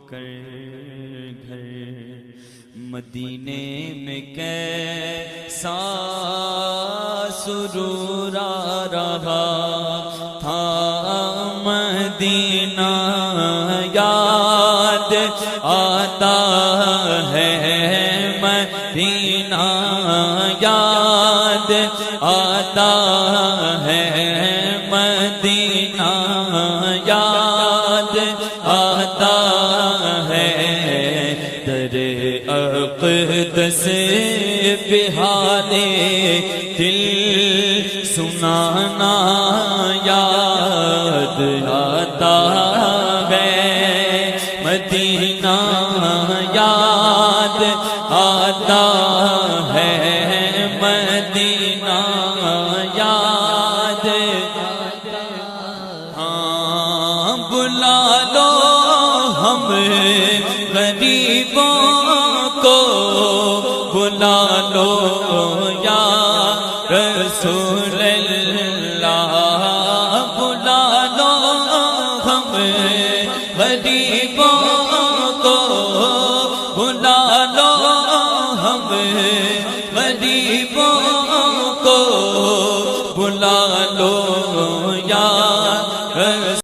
کر گھر مدینے میں کیسا سرور آ رہا تھا مدینہ یاد آتا ہے مدینہ یاد آتا ہے مدینہ یاد آتا ہے در اقدس پہ حال دل سنانا یاد آتا ہے مدینہ یاد آتا ہے مدینہ یاد ہاں بلا لو ہم غریبوں کو بلا لو یا رسول اللہ بلا لو ہم غریبوں کو بلا لو ہم غریبوں